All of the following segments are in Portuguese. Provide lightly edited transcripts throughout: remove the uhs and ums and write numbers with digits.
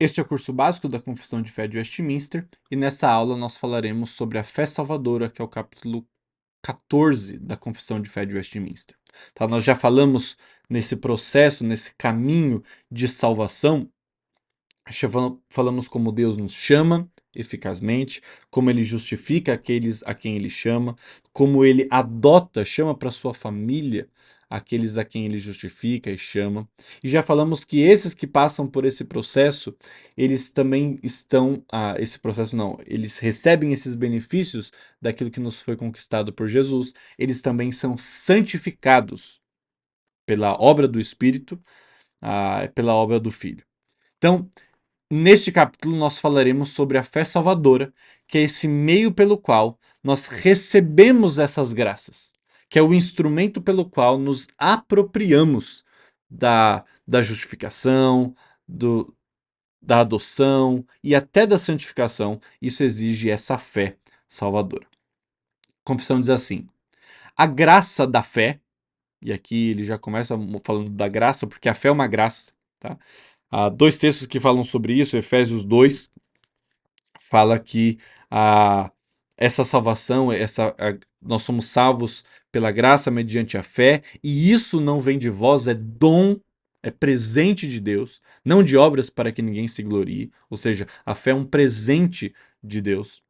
Este é o curso básico da Confissão de Fé de Westminster e nessa aula nós falaremos sobre a fé salvadora, que é o capítulo 14 da Confissão de Fé de Westminster. Tá? Nós já falamos nesse processo, nesse caminho de salvação, falamos como Deus nos chama eficazmente, como ele justifica aqueles a quem ele chama, como ele adota, chama para sua família aqueles a quem ele justifica e chama. E já falamos que esses que passam por esse processo, eles também estão, esse processo não, eles recebem esses benefícios daquilo que nos foi conquistado por Jesus, eles também são santificados pela obra do Espírito, pela obra do Filho. Então, neste capítulo, nós falaremos sobre a fé salvadora, que é esse meio pelo qual nós recebemos essas graças, que é o instrumento pelo qual nos apropriamos da justificação, da adoção e até da santificação. Isso exige essa fé salvadora. A confissão diz assim: a graça da fé, e aqui ele já começa falando da graça, porque a fé é uma graça, tá? Há dois textos que falam sobre isso, Efésios 2 fala que essa salvação, nós somos salvos pela graça mediante a fé, e isso não vem de vós, é dom, é presente de Deus, não de obras para que ninguém se glorie, ou seja, a fé é um presente de Deus,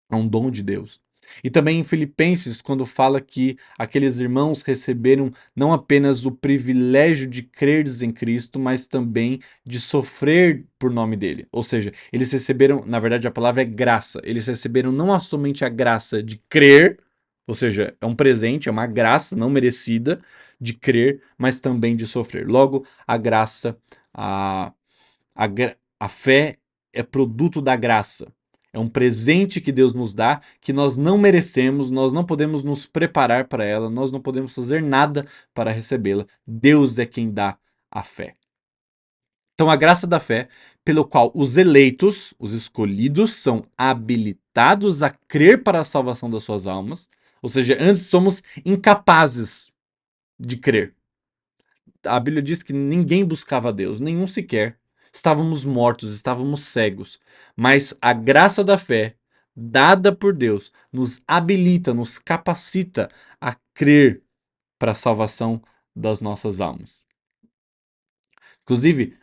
é um dom de Deus. E também em Filipenses, quando fala que aqueles irmãos receberam não apenas o privilégio de creres em Cristo, mas também de sofrer por nome dele. Ou seja, eles receberam, na verdade a palavra é graça, eles receberam não somente a graça de crer, ou seja, é um presente, é uma graça não merecida de crer, mas também de sofrer. Logo, a graça, a fé é produto da graça. É um presente que Deus nos dá, que nós não merecemos, nós não podemos nos preparar para ela, nós não podemos fazer nada para recebê-la. Deus é quem dá a fé. Então, a graça da fé, pelo qual os eleitos, os escolhidos, são habilitados a crer para a salvação das suas almas, ou seja, antes somos incapazes de crer. A Bíblia diz que ninguém buscava Deus, nenhum sequer. Estávamos mortos, estávamos cegos. Mas a graça da fé, dada por Deus, nos habilita, nos capacita a crer para a salvação das nossas almas. Inclusive,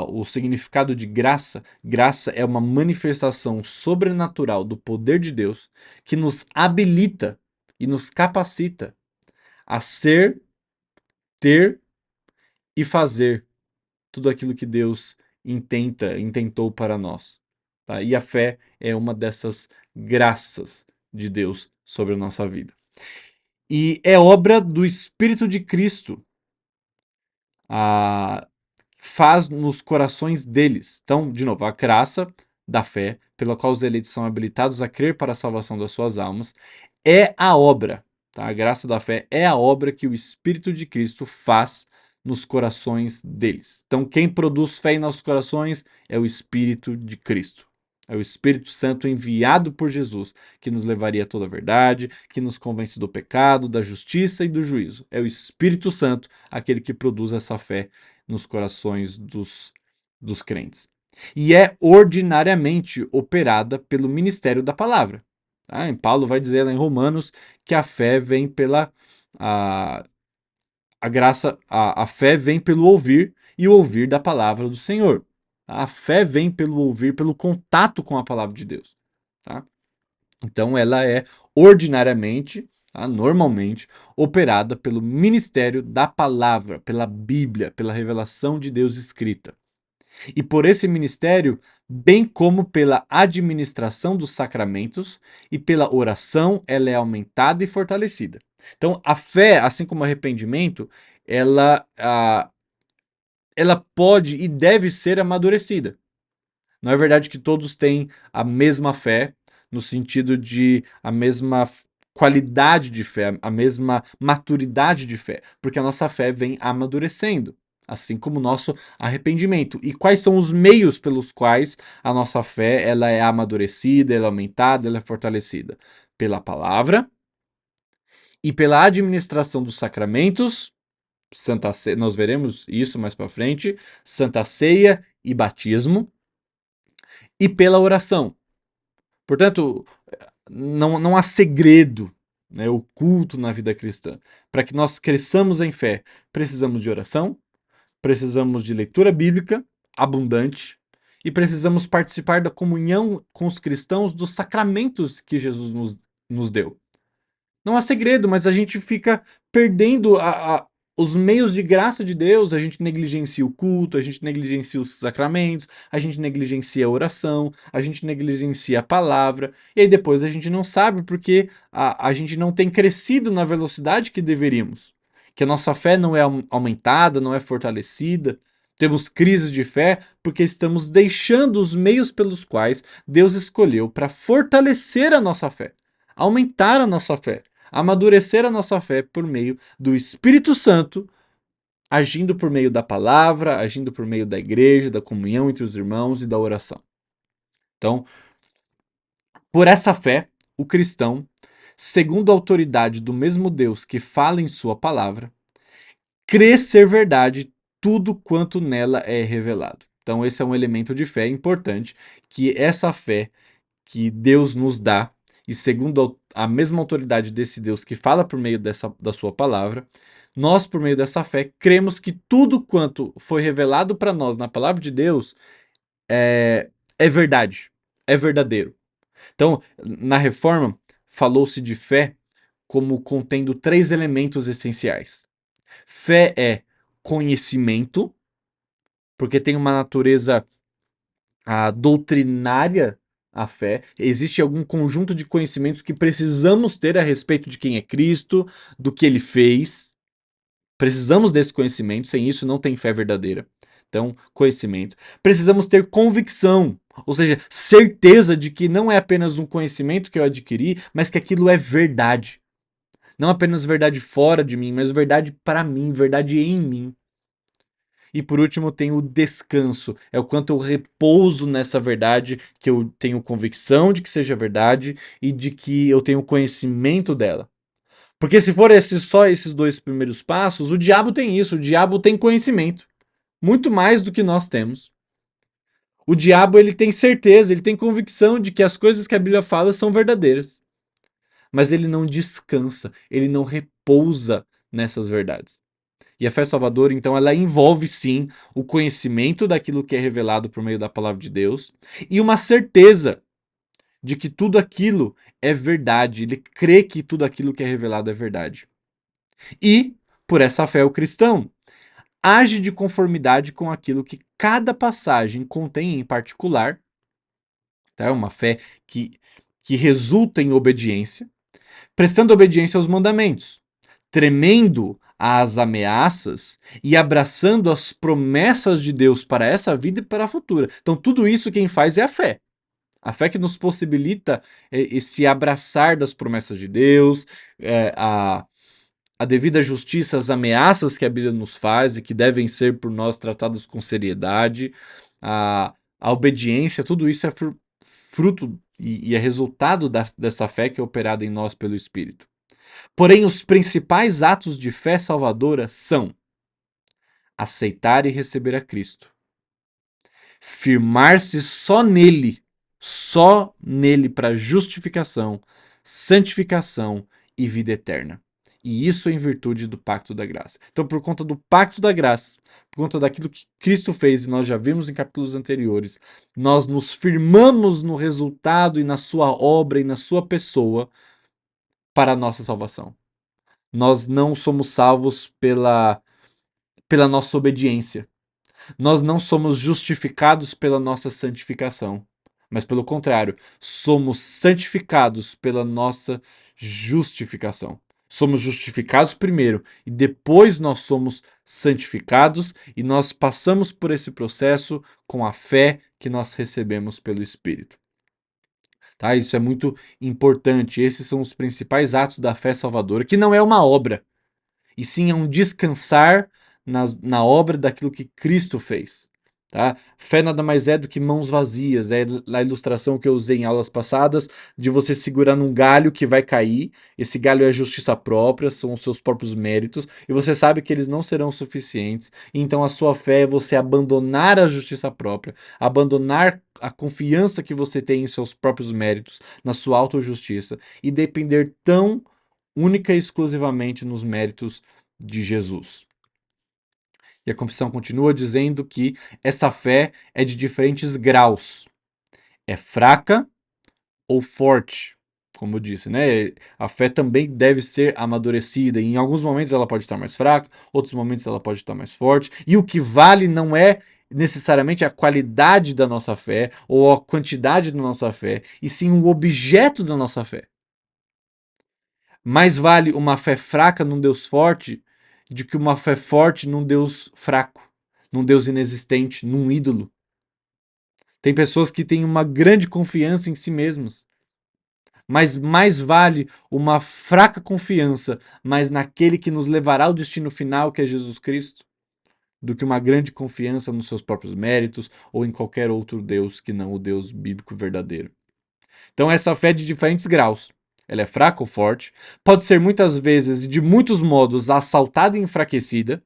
o significado de graça, graça é uma manifestação sobrenatural do poder de Deus que nos habilita e nos capacita a ser, ter e fazer tudo aquilo que Deus intentou para nós. Tá? E a fé é uma dessas graças de Deus sobre a nossa vida. E é obra do Espírito de Cristo, faz nos corações deles. Então, de novo, a graça da fé, pela qual os eleitos são habilitados a crer para a salvação das suas almas, é a obra. Tá? A graça da fé é a obra que o Espírito de Cristo faz nos corações deles. Então, quem produz fé em nossos corações é o Espírito de Cristo. É o Espírito Santo enviado por Jesus, que nos levaria a toda a verdade, que nos convence do pecado, da justiça e do juízo. É o Espírito Santo aquele que produz essa fé nos corações dos crentes. E é ordinariamente operada pelo ministério da palavra. Tá? Paulo vai dizer lá em Romanos que a fé vem pela. A graça, a fé vem pelo ouvir e o ouvir da palavra do Senhor. A fé vem pelo ouvir, pelo contato com a palavra de Deus. Tá? Então ela é ordinariamente, tá, normalmente, operada pelo ministério da palavra, pela Bíblia, pela revelação de Deus escrita. E por esse ministério, bem como pela administração dos sacramentos e pela oração, ela é aumentada e fortalecida. Então, a fé, assim como o arrependimento, ela pode e deve ser amadurecida. Não é verdade que todos têm a mesma fé, no sentido de a mesma qualidade de fé, a mesma maturidade de fé, porque a nossa fé vem amadurecendo, assim como o nosso arrependimento. E quais são os meios pelos quais a nossa fé ela é amadurecida, ela é aumentada, ela é fortalecida? Pela palavra e pela administração dos sacramentos, Santa Ceia, nós veremos isso mais para frente, Santa Ceia e batismo, e pela oração. Portanto, não há segredo, né, oculto na vida cristã. Para que nós cresçamos em fé, precisamos de oração, precisamos de leitura bíblica abundante e precisamos participar da comunhão com os cristãos dos sacramentos que Jesus nos deu. Não há segredo, mas a gente fica perdendo os meios de graça de Deus, a gente negligencia o culto, a gente negligencia os sacramentos, a gente negligencia a oração, a gente negligencia a palavra, e aí depois a gente não sabe porque a gente não tem crescido na velocidade que deveríamos. Que a nossa fé não é aumentada, não é fortalecida. Temos crises de fé porque estamos deixando os meios pelos quais Deus escolheu para fortalecer a nossa fé, aumentar a nossa fé, amadurecer a nossa fé por meio do Espírito Santo, agindo por meio da palavra, agindo por meio da igreja, da comunhão entre os irmãos e da oração. Então, por essa fé, o cristão, segundo a autoridade do mesmo Deus que fala em sua palavra, crê ser verdade tudo quanto nela é revelado. Então, esse é um elemento de fé importante, que essa fé que Deus nos dá, e segundo a mesma autoridade desse Deus que fala por meio da sua palavra, nós, por meio dessa fé, cremos que tudo quanto foi revelado para nós na palavra de Deus é verdade, é verdadeiro. Então, na reforma, falou-se de fé como contendo três elementos essenciais. Fé é conhecimento, porque tem uma natureza doutrinária a fé. Existe algum conjunto de conhecimentos que precisamos ter a respeito de quem é Cristo, do que ele fez. Precisamos desse conhecimento, sem isso não tem fé verdadeira. Então, conhecimento. Precisamos ter convicção, ou seja, certeza de que não é apenas um conhecimento que eu adquiri, mas que aquilo é verdade. Não apenas verdade fora de mim, mas verdade para mim, verdade em mim. E por último, tem o descanso. É o quanto eu repouso nessa verdade, que eu tenho convicção de que seja verdade e de que eu tenho conhecimento dela. Porque se for só esses dois primeiros passos, o diabo tem isso, o diabo tem conhecimento. Muito mais do que nós temos. O diabo ele tem certeza, ele tem convicção de que as coisas que a Bíblia fala são verdadeiras. Mas ele não descansa, ele não repousa nessas verdades. E a fé salvadora, então, ela envolve sim o conhecimento daquilo que é revelado por meio da palavra de Deus e uma certeza de que tudo aquilo é verdade. Ele crê que tudo aquilo que é revelado é verdade. E, por essa fé, o cristão age de conformidade com aquilo que cada passagem contém em particular. Tá? É uma fé que resulta em obediência, prestando obediência aos mandamentos, tremendo às ameaças e abraçando as promessas de Deus para essa vida e para a futura. Então, tudo isso quem faz é a fé. A fé que nos possibilita esse abraçar das promessas de Deus, a devida justiça às ameaças que a Bíblia nos faz e que devem ser por nós tratadas com seriedade, a obediência, tudo isso é fruto e é resultado dessa fé que é operada em nós pelo Espírito. Porém, os principais atos de fé salvadora são aceitar e receber a Cristo, firmar-se só nele para justificação, santificação e vida eterna. E isso em virtude do pacto da graça. Então, por conta do pacto da graça, por conta daquilo que Cristo fez, e nós já vimos em capítulos anteriores, nós nos firmamos no resultado e na sua obra e na sua pessoa para a nossa salvação. Nós não somos salvos pela nossa obediência. Nós não somos justificados pela nossa santificação. Mas pelo contrário, somos santificados pela nossa justificação. Somos justificados primeiro e depois nós somos santificados e nós passamos por esse processo com a fé que nós recebemos pelo Espírito. Tá? Isso é muito importante. Esses são os principais atos da fé salvadora, que não é uma obra, e sim é um descansar na obra daquilo que Cristo fez. Tá? Fé nada mais é do que mãos vazias. É a ilustração que eu usei em aulas passadas de você segurar num galho que vai cair. Esse galho é a justiça própria, são os seus próprios méritos, e você sabe que eles não serão suficientes. Então a sua fé é você abandonar a justiça própria, abandonar a confiança que você tem em seus próprios méritos, na sua autojustiça, e depender tão única e exclusivamente nos méritos de Jesus. E a confissão continua dizendo que essa fé é de diferentes graus. É fraca ou forte, como eu disse, né? A fé também deve ser amadurecida. Em alguns momentos ela pode estar mais fraca, outros momentos ela pode estar mais forte. E o que vale não é necessariamente a qualidade da nossa fé ou a quantidade da nossa fé, e sim o objeto da nossa fé. Mais vale uma fé fraca num Deus forte do que uma fé forte num Deus fraco, num Deus inexistente, num ídolo. Tem pessoas que têm uma grande confiança em si mesmas, mas mais vale uma fraca confiança, mas naquele que nos levará ao destino final, que é Jesus Cristo, do que uma grande confiança nos seus próprios méritos ou em qualquer outro Deus que não o Deus bíblico verdadeiro. Então essa fé é de diferentes graus. Ela é fraca ou forte, pode ser muitas vezes e de muitos modos assaltada e enfraquecida.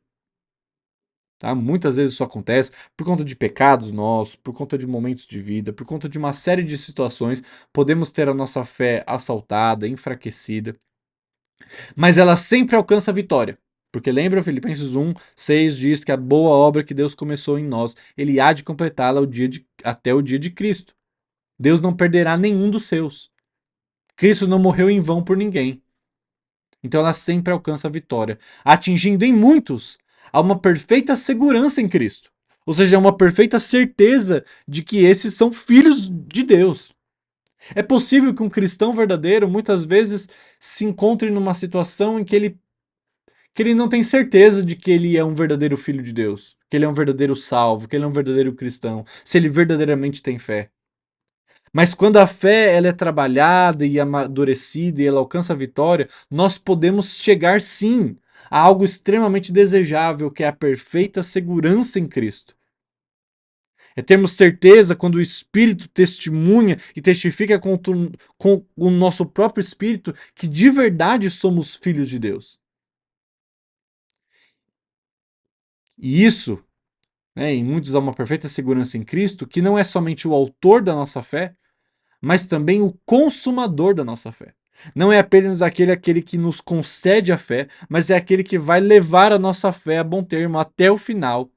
Tá? Muitas vezes isso acontece por conta de pecados nossos, por conta de momentos de vida, por conta de uma série de situações. Podemos ter a nossa fé assaltada, enfraquecida, mas ela sempre alcança a vitória. Porque lembra, Filipenses 1:6 diz que a boa obra que Deus começou em nós, ele há de completá-la até o dia de Cristo. Deus não perderá nenhum dos seus. Cristo não morreu em vão por ninguém. Então ela sempre alcança a vitória, atingindo em muitos a uma perfeita segurança em Cristo. Ou seja, uma perfeita certeza de que esses são filhos de Deus. É possível que um cristão verdadeiro muitas vezes se encontre numa situação em que ele não tem certeza de que ele é um verdadeiro filho de Deus, que ele é um verdadeiro salvo, que ele é um verdadeiro cristão, se ele verdadeiramente tem fé. Mas quando a fé ela é trabalhada e amadurecida e ela alcança a vitória, nós podemos chegar sim a algo extremamente desejável, que é a perfeita segurança em Cristo. É termos certeza quando o Espírito testemunha e testifica com o nosso próprio Espírito que de verdade somos filhos de Deus. E isso, né, em muitos há uma perfeita segurança em Cristo, que não é somente o autor da nossa fé, mas também o consumador da nossa fé. Não é apenas aquele que nos concede a fé, mas é aquele que vai levar a nossa fé a bom termo até o final.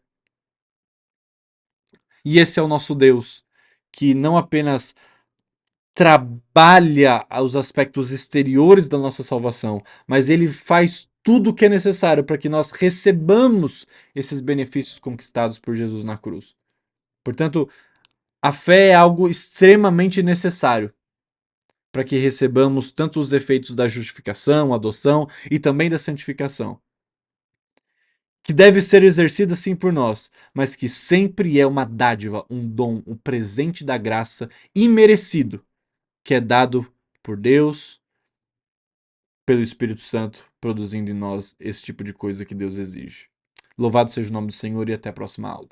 E esse é o nosso Deus, que não apenas trabalha os aspectos exteriores da nossa salvação, mas ele faz tudo o que é necessário para que nós recebamos esses benefícios conquistados por Jesus na cruz. Portanto, a fé é algo extremamente necessário para que recebamos tanto os efeitos da justificação, adoção e também da santificação, que deve ser exercida sim por nós, mas que sempre é uma dádiva, um dom, um presente da graça imerecido, que é dado por Deus, pelo Espírito Santo, produzindo em nós esse tipo de coisa que Deus exige. Louvado seja o nome do Senhor e até a próxima aula.